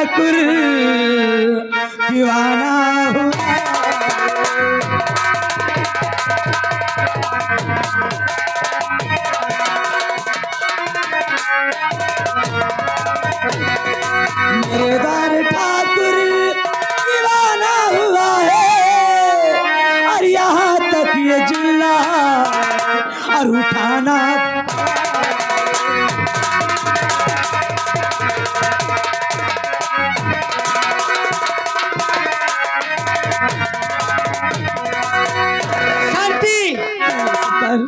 ठाकुर दीवाना हुआ। मेरेदार ठाकुर दीवाना हुआ है और यहाँ तक ये जिला और उठाना।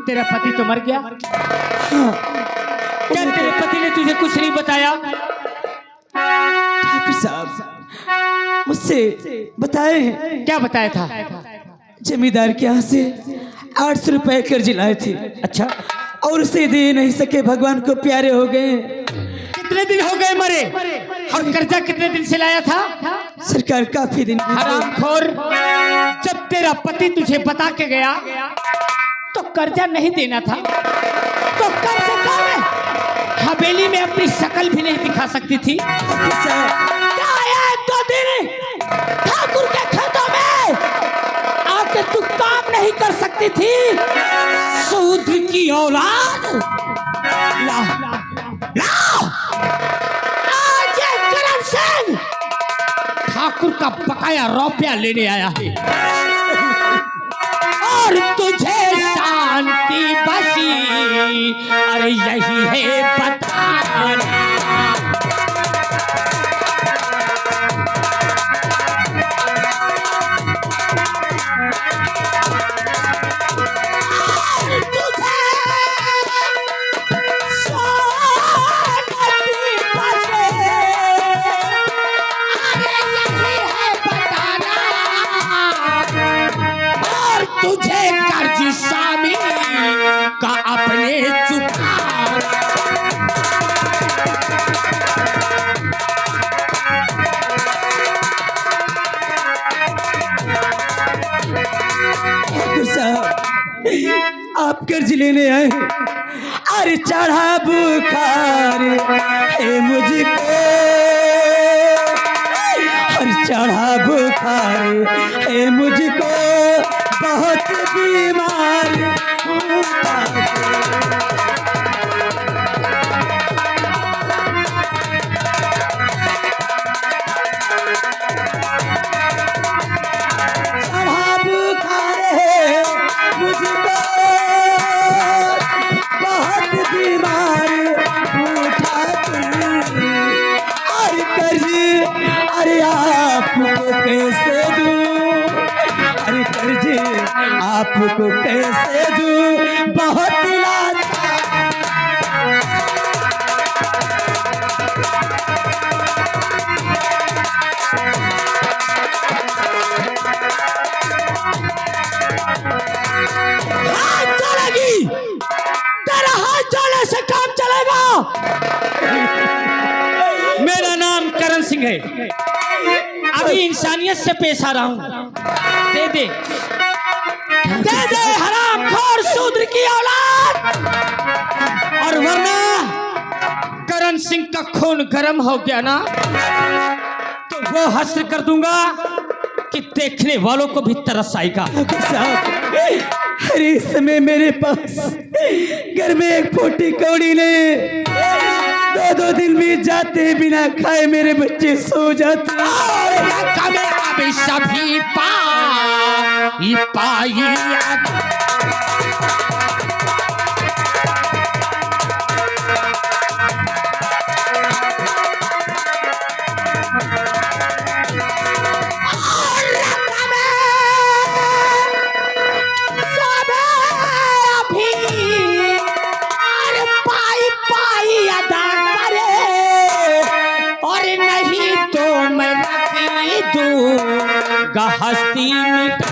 तेरा पति तो मर गया। क्या तेरे पति ने तुझे कुछ नहीं बताया? ठाकुर साहब मुझसे बताए हैं। क्या बताया था? जमींदार के यहाँ से 800 रुपए कर्ज लाए थे। अच्छा, और उसे दे नहीं सके, भगवान को प्यारे हो गए। कितने दिन हो गए मरे? और कर्जा कितने दिन से लाया था? सरकार काफी दिन। हरामखोर, जब तेरा पति तुझे बता के गया तो कर्जा नहीं देना था तो कम से कम हवेली में अपनी शक्ल भी नहीं दिखा सकती थी। क्या एक दो दिन ठाकुर के खेतों में आके तू काम नहीं कर सकती थी? सूद की औलाद। ला ला आज ये करम सिंह ठाकुर का बकाया रुपया लेने आया है और तुझे शांति बसी। अरे यही है बताना। तुझे कर्ज शामिल का अपने चुका। आप कर्ज लेने आए, अरे चढ़ा बुखार है मुझको, अरे चढ़ा बुखार है मुझको, बहुत बीमार हूँ। चढ़ा बुखार है मुझको, बहुत बीमार हूँ ठाकुर। और कर्ज अरे आपको कैसे दूँ, अरे कर्ज आपको कैसे दूँ, बहुत लाचार। हाथ चलेगी, तेरा हाथ चलने से काम चलेगा। मेरा नाम करण सिंह है, अभी इंसानियत से पेश आ रहा हूँ। दे दे दे दे हरामखोर शूद्र की औलाद, और वरना करण सिंह का खून गर्म हो गया ना तो वो हश्र कर दूंगा कि देखने वालों को भी तरस आएगा। अरे इस समय मेरे पास घर में एक पोटी कौड़ी ने 2-2 दिन बीत जाते बिना खाए मेरे बच्चे सो जाते। अभी सभी पाई हस्ती मिटा।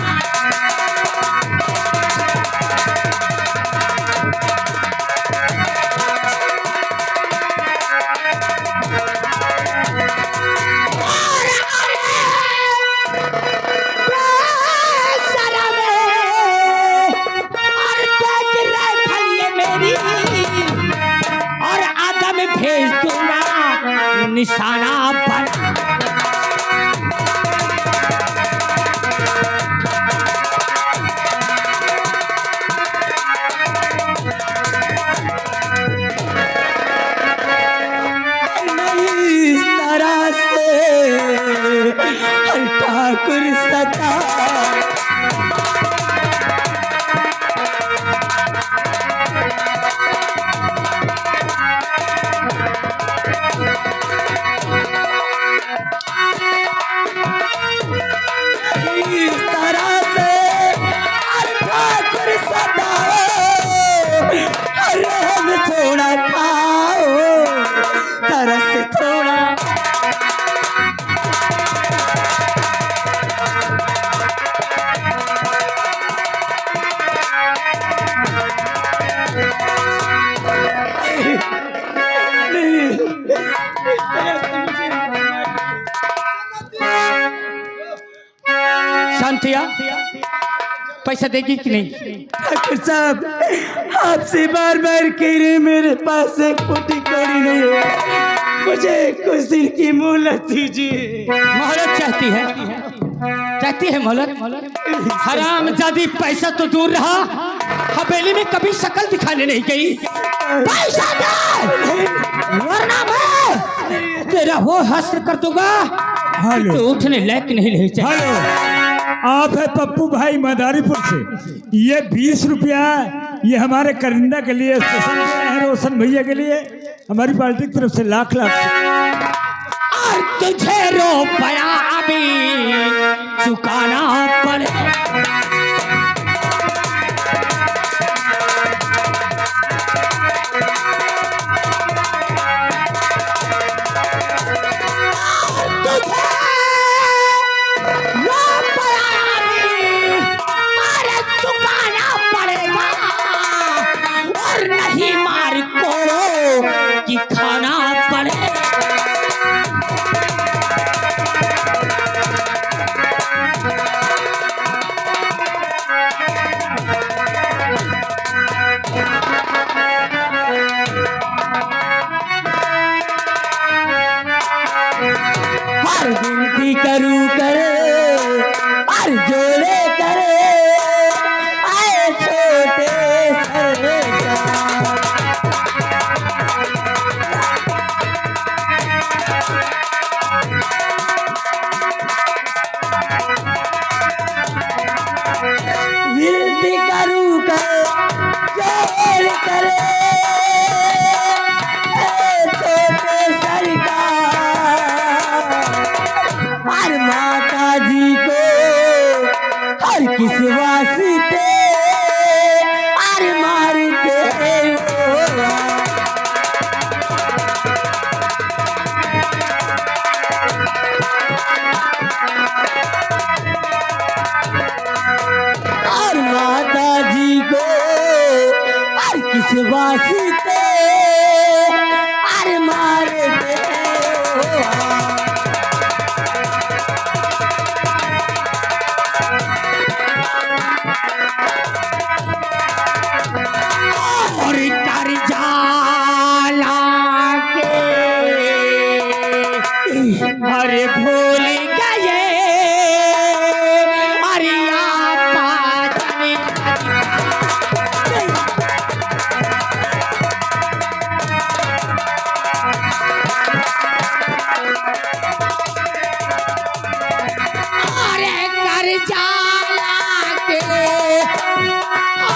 और आदम भेज दूंगा निशाना बना। शांतिया पैसा देगी कि नहीं? डॉक्टर साहब आपसे बार बार कह रहे मेरे पास एक फूटी कौड़ी नहीं है, मुझे कुछ दिन की मोहलत दीजिए। मोहलत चाहती है मोहलत? हरामजादी, पैसा तो दूर रहा, हवेली में कभी शक्ल दिखाने नहीं गई। पैसा दे वरना मैं तेरा वो हस्र कर दूंगा तो उठने लायक नहीं रह जाए। हेलो, आप है पप्पू भाई मदारीपुर से। ये 20 रुपया ये हमारे करिंदा के लिए स्पेशल दे रहे हैं, रोशन भैया के लिए, हमारी पार्टी की तरफ से लाख और तुझे रुपया अभी चुकाना पड़े। खाना पड़े। हर विनती करूं करे हर जोड़े करे आए छोटे विनती करूं करे जोड़ करे छोटे सरकार हर माता जी को हर किस वास्ते हर मारते हर माता जी को हर किस वास्ते हर मारते और कर जाला के अरे भूल गए अरे अरे कर जाला के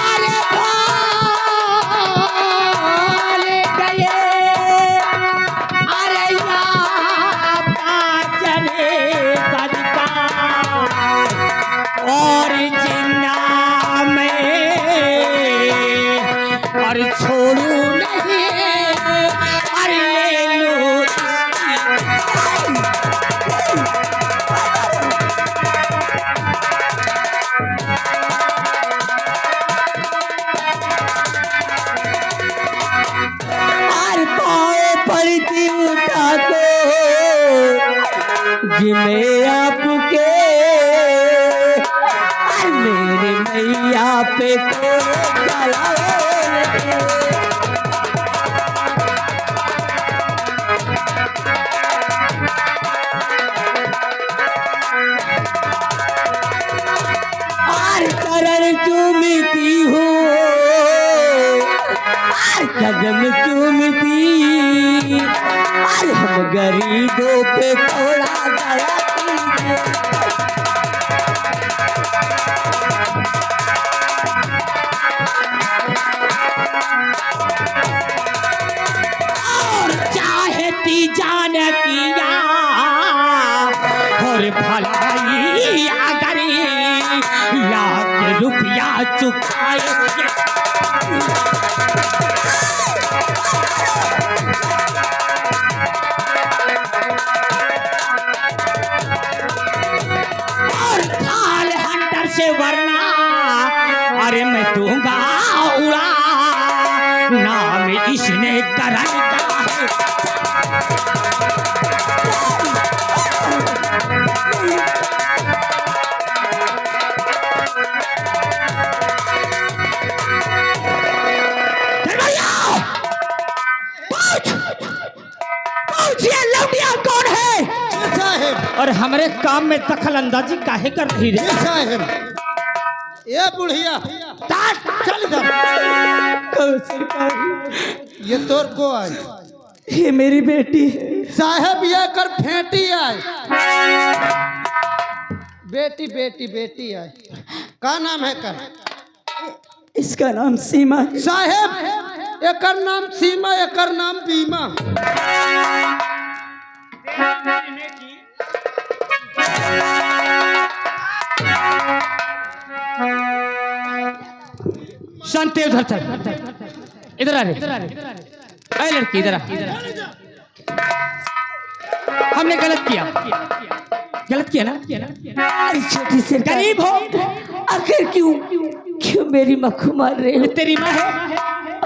अरे भूल गए अरे चले और जिन्ना में और छोड़ू नहीं अरे ले लो हर पाए पड़ती उठा को जिमे आपके हर मेरे मैया पे को चलाओ हर करण चूमती हूँ हर कदम चूमती हर हम गरीबों पे थोड़ा दया कीजिए और चाहती जान किया और भलाई अगर लाख रुपया चुकाए और थाल हंटर से वरना अरे मैं दूंगा उड़ा नाम इसने करण का है और हमारे काम में दखल अंदाजी काहे कर रही रे? साहब ये बुढ़िया चल इधर। कहो सरकार, ये तोर को आई ये मेरी बेटी है। साहब ये कर फेंटी आई। बेटी बेटी बेटी आई। का नाम है कर? इसका नाम सीमा है। साहब एकर नाम सीमा, एकर नाम बीमा। शांति, उधर चल, इधर आ रे, अरे लड़की इधर आ। हमने गलत किया ना? अरे छोटी सी गरीब हो, आखिर क्यों क्यों मेरी माँ को मार रहे हो? तेरी माँ है?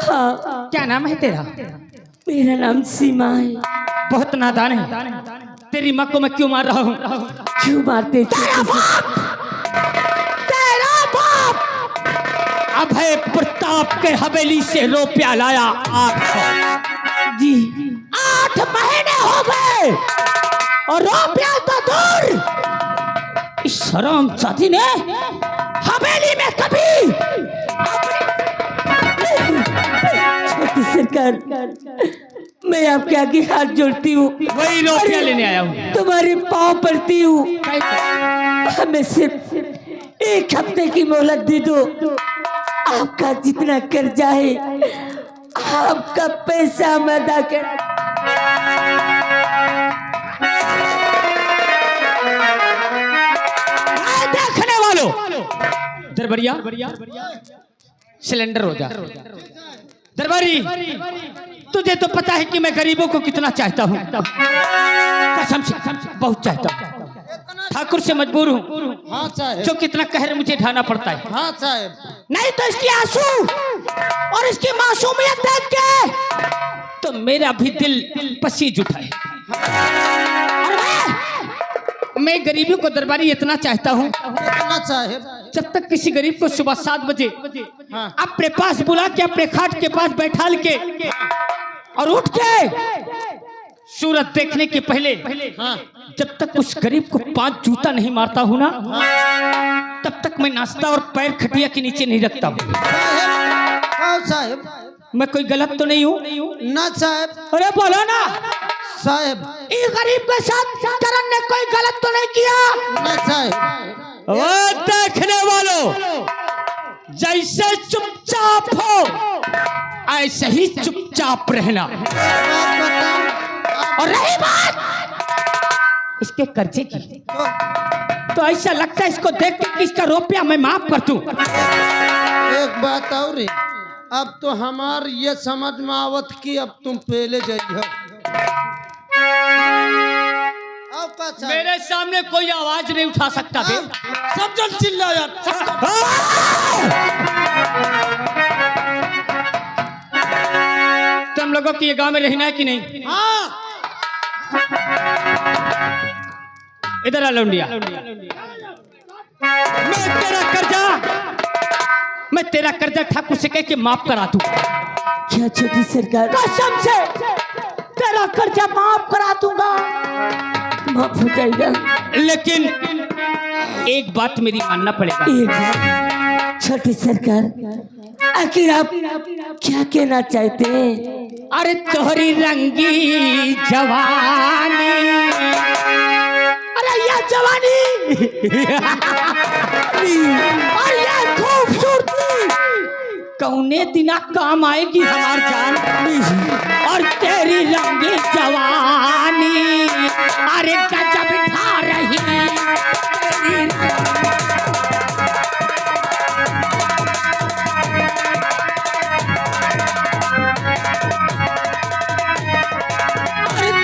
हाँ, क्या नाम है तेरा? मेरा नाम सीमा है। बहुत नादान है। तेरी माँ को मैं क्यों मार रहा हूँ? क्यों मारते? तेरा बाप अभय प्रताप के हवेली से रुपया लाया 800। जी 8 महीने हो गए और रुपया तो दूर, इस हरामजादी ने हवेली में कभी छोटी सरकार, मैं आपके आगे हाथ जोड़ती हूँ। वही रुपया लेने आया हूँ। तुम्हारे पाँव पड़ती हूँ। हमें सिर्फ 1 हफ्ते की मोहलत दे दो। आपका जितना कर्जा है, आपका पैसा हम अदा कर। देखने वालों, दरबारिया सिलेंडर हो जा। दरबारी, तुझे तो पता है कि मैं गरीबों को कितना चाहता हूँ, कसम से बहुत चाहता हूँ। ठाकुर से मजबूर हूँ। हाँ साहब। जो कितना कहर मुझे ढाना पड़ता है। हाँ साहब। नहीं तो इसकी आंसू और इसकी मासूमियत देख के तो मेरा भी दिल पसीज उठा है। मैं गरीबी को दरबारी इतना चाहता हूँ, कितना साहब? जब तक किसी गरीब को सुबह 7 बजे हाँ। अपने पास बुला के अपने खाट के पास बैठाल के और उठ के सूरत देखने के पहले हाँ। जब तक उस गरीब को 5 जूता नहीं मारता हूँ ना, तब तक मैं नाश्ता और पैर खटिया के नीचे नहीं रखता हूँ। साहब हाँ साहब। मैं कोई गलत तो नहीं हूँ ना साहब। अरे बोलो ना, साहब इस गरीब के साथ करण ने कोई गलत तो नहीं किया? ना साहब। वो देखने वालों, जैसे चुपचाप हो ऐसे ही चुपचाप रहना। आप बताओ। और रही बात इसके कर्जे की, तो ऐसा लगता है इसको देख के कि इसका रुपया मैं माफ कर दूं। एक बात और है, अब तो हमार ये समझ में आवत कि अब तुम पहले जाइए। मेरे सामने कोई आवाज नहीं उठा सकता बे। सब जन चिल्ला यार। तुम लोगों की ये गांव में रहना है कि नहीं? हाँ। इधर आ लौंडिया। मैं तेरा कर्जा ठाकुर से कह के माफ करा दूं। क्या छोटी सरकार? कसम से तेरा कर्जा माफ करा दूंगा। माफ हो जाएगा, लेकिन एक बात मेरी मानना पड़ेगा। एक बात। छोटी सरकार, आखिर आप क्या कहना चाहते हैं? अरे तोहरी रंगी जवानी, अरे ये जवानी और ये खूबसूरती कौने दिना काम आएगी हमार जान। और तेरी रंगी जवानी अरे गजब ढा रही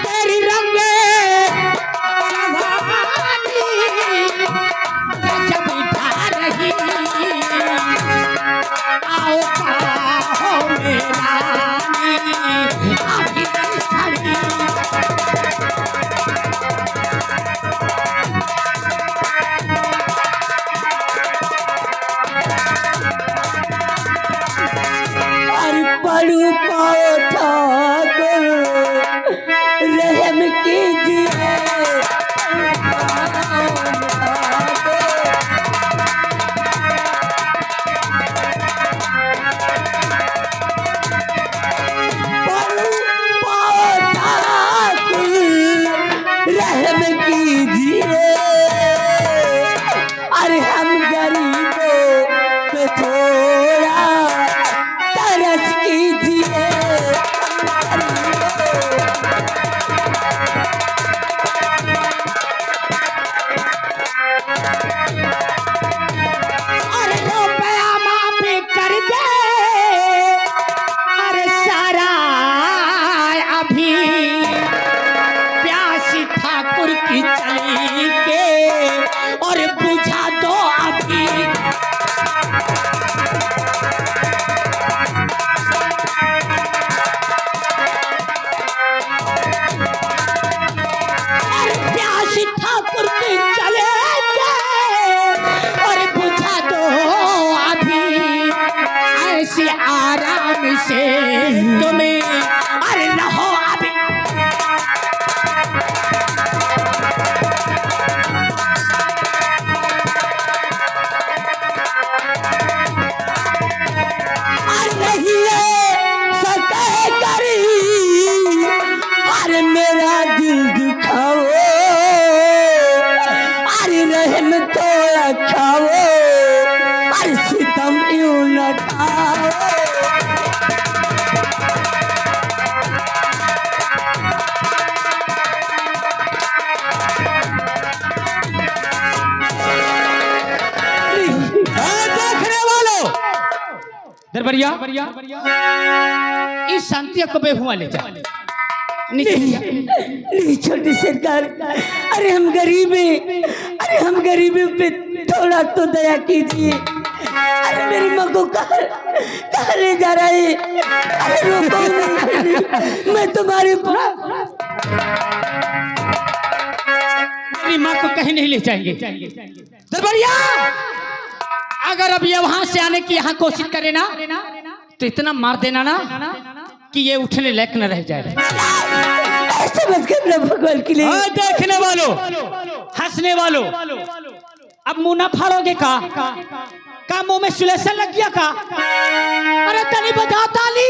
तेरी रंगे जवानी गजब ढा रही। आओ पाओ मेरा अभी खड़ी कीजिए, अरे हम गरीबों पे थोड़ा तरस कीजिए। अरे रुपया माफी कर दे, अरे सारा अभी प्यासी ठाकुर की चली के और बुझा दो अभी। अरे प्यासी ठाकुर की चले और बुझा दो अभी, ऐसे आराम से तुम्हें अरे रहो अभी। अरे नहीं सके करी, अरे मेरा दिल दुखाओ, अरे रहम थोड़ा खाओ, अरे सितम यूं न खाओ। देखने वालों, दरबारिया इस शांति को बेहुआ ले जा। नहीं छोटी सरकार, अरे हम गरीब हैं, अरे हम गरीबों पे थोड़ा तो दया कीजिए। अरे मेरी माँ को कहाँ ले जा रहा है? अरे रोको नहीं, मैं तुम्हारे मेरी माँ को कहीं नहीं ले जाएंगे। दरबारिया, अगर अब ये वहां से आने की यहाँ कोशिश करे ना तो इतना मार देना ना कि ये उठने लायक न रह जाए। ऐसे मत करना भगवान के लिए। देखने वालों, हंसने वालों, अब मुंह ना फाड़ोगे का मुंह में सुलेशन लग गया का? अरे तनी बजा ताली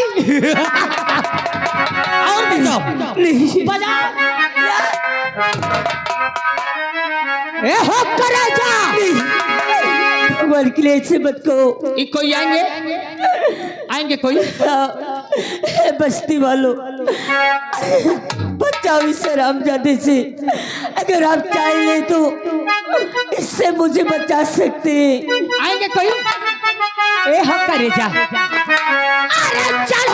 और बजा ए हो करे जा। भगवान के लिए ऐसे मत कहो। कोई आएंगे कोई? बस्ती वालों, बचाओ इसे रामजादे से। अगर आप चाहें तो इससे मुझे बचा सकते हैं। आएंगे कोई? ए हो करे जा। अरे चल